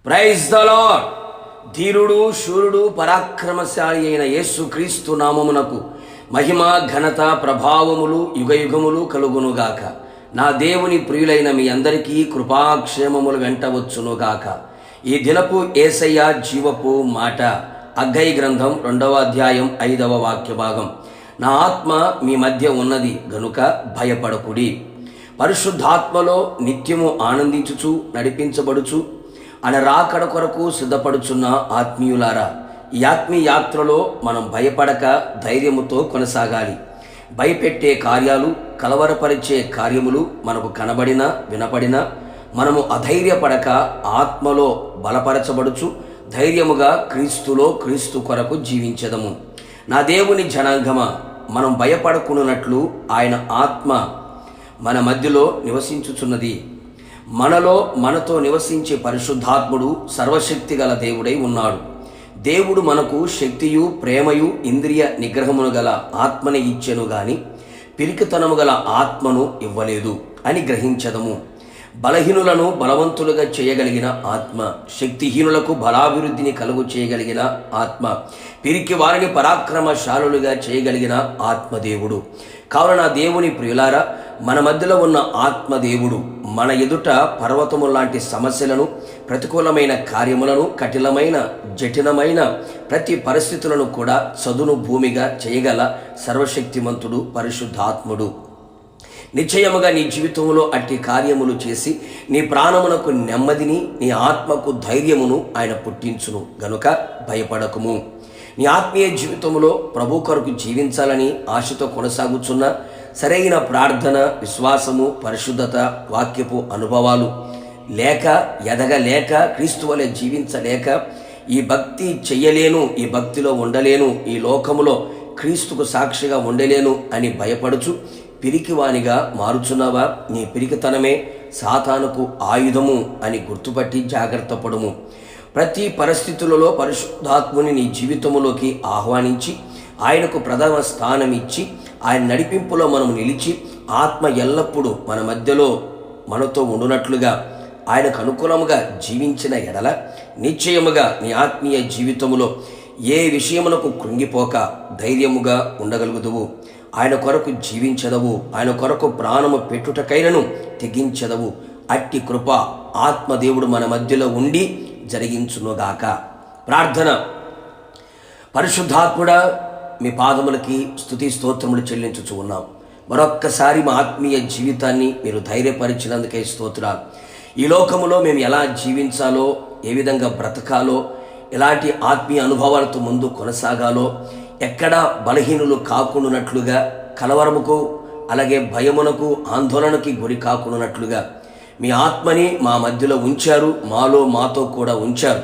Praise the lord. ధీరుడు, శూరుడు, పరాక్రమశాలి అయిన యేసుక్రీస్తు నామమునకు మహిమ, ఘనత, ప్రభావములు యుగయుగములు కలుగునుగాక. నా దేవుని ప్రియులైన మీ అందరికీ కృపాక్షేమములు వెంటవచ్చునుగాక. ఈ దినపు యేసయ్య జీవపు మాట. హగ్గయి గ్రంథం 2వ అధ్యాయం 5వ వాక్య భాగం. నా ఆత్మ మీ మధ్య ఉన్నది గనుక భయపడకుడి. పరిశుద్ధాత్మలో నిత్యము ఆనందించుచు నడిపించబడుచు ఆయన రాకడ కొరకు సిద్ధపడుచున్న ఆత్మీయులారా, ఈ ఆత్మీయ యాత్రలో మనం భయపడక ధైర్యముతో కొనసాగాలి. భయపెట్టే కార్యాలు, కలవరపరిచే కార్యములు మనకు కనబడినా వినపడినా మనము అధైర్యపడక ఆత్మలో బలపరచబడుచు ధైర్యముగా క్రీస్తు కొరకు జీవించదము. నా దేవుని జనాంగమా, మనం భయపడకున్నట్లు ఆయన ఆత్మ మన మధ్యలో నివసించుచున్నది. మనతో నివసించే పరిశుద్ధాత్ముడు సర్వశక్తి గల దేవుడై ఉన్నాడు. దేవుడు మనకు శక్తియు ప్రేమయు ఇంద్రియ నిగ్రహమును గల ఆత్మని ఇచ్చెను గాని పిరికితనము గల ఆత్మను ఇవ్వలేదు అని గ్రహించదము. బలహీనులను బలవంతులుగా చేయగలిగిన ఆత్మ, శక్తిహీనులకు బలాభివృద్ధిని కలుగు చేయగలిగిన ఆత్మ, పిరికి వారిని పరాక్రమశాలులుగా చేయగలిగిన ఆత్మదేవుడు. కావున నా దేవుని ప్రియులారా, మన మధ్యలో ఉన్న ఆత్మదేవుడు మన ఎదుట పర్వతము లాంటి సమస్యలను, ప్రతికూలమైన కార్యములను, జటిలమైన ప్రతి పరిస్థితులను కూడా చదును భూమిగా చేయగల సర్వశక్తిమంతుడు పరిశుద్ధాత్ముడు. నిశ్చయముగా నీ జీవితంలో అట్టి కార్యములు చేసి నీ ప్రాణమునకు నెమ్మదిని, నీ ఆత్మకు ధైర్యమును ఆయన పుట్టించును గనుక భయపడకుము. నీ ఆత్మీయ జీవితంలో ప్రభు కొరకు జీవించాలని ఆశతో కొనసాగుచున్న సరైన ప్రార్థన, విశ్వాసము, పరిశుద్ధత, వాక్యపు అనుభవాలు లేక, ఎదగలేక, క్రీస్తు వలె జీవించలేక, ఈ భక్తి చెయ్యలేను, ఈ భక్తిలో ఉండలేను, ఈ లోకములో క్రీస్తుకు సాక్షిగా ఉండలేను అని భయపడుచు పిరికివానిగా మారుచున్నావా? నీ పిరికితనమే సాతానుకు ఆయుధము అని గుర్తుపట్టి జాగ్రత్త పడుము. ప్రతి పరిస్థితులలో పరిశుద్ధాత్ముని నీ జీవితములోకి ఆహ్వానించి ఆయనకు ప్రథమ స్థానం ఇచ్చి ఆయన నడిపింపులో మనం నిలిచి ఆత్మ ఎల్లప్పుడూ మన మధ్యలో మనతో ఉండునట్లుగా ఆయనకు అనుకూలముగా జీవించిన ఎడల నిశ్చయముగా నీ ఆత్మీయ జీవితములో ఏ విషయమునకు కృంగిపోక ధైర్యముగా ఉండగలుగుదువు. ఆయన కొరకు జీవించదవు. ఆయన కొరకు ప్రాణము పెట్టుటకైనను తెగించదవు. అట్టి కృప ఆత్మదేవుడు మన మధ్యలో ఉండి జరిగించునుగాక. ప్రార్థన. పరిశుద్ధాత్ముడా, మీ పాదములకి స్తుతి స్తోత్రములు చెల్లించుచు ఉన్నాం. మరొక్కసారి మా ఆత్మీయ జీవితాన్ని మీరు ధైర్యపరిచినందుకే స్తోత్రాలు. ఈ లోకములో మేము ఎలా జీవించాలో, ఏ విధంగా బ్రతకాలో, ఎలాంటి ఆత్మీయ అనుభవాలతో ముందు కొనసాగాలో, ఎక్కడ బలహీనులు కాకుండానట్లుగా, కలవరముకు అలాగే భయమునకు ఆందోళనకి గురి కాకుండానట్లుగా మీ ఆత్మని మా మధ్యలో ఉంచారు. మాతో కూడా ఉంచారు.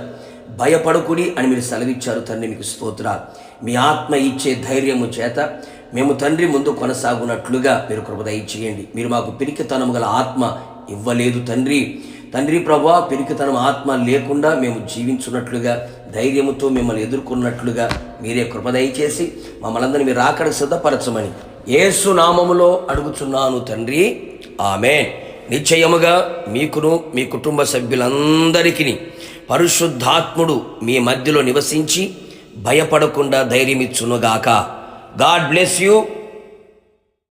భయపడకుడి అని మీరు సెలవిచ్చారు తండ్రి, మీకు స్తోత్రాలు. మీ ఆత్మ ఇచ్చే ధైర్యము చేత మేము తండ్రి ముందు కొనసాగునట్లుగా మీరు కృప దయచేయండి. మీరు మాకు పిరికితనము గల ఆత్మ ఇవ్వలేదు తండ్రి ప్రభువా, పిరికితనం ఆత్మ లేకుండా మేము జీవించున్నట్లుగా, ధైర్యముతో మిమ్మల్ని ఎదుర్కొన్నట్లుగా మీరే కృప దయచేసి మమ్మల్ని అందరినీ మీరు రాకడకు సిద్ధపరచమని యేసు నామములో అడుగుచున్నాను తండ్రి, ఆమేన్. నిశ్చయముగా మీకును మీ కుటుంబ సభ్యులందరికీ పరిశుద్ధాత్ముడు మీ మధ్యలో నివసించి భయపడకుండా ధైర్యమిచ్చునుగాక. God bless you.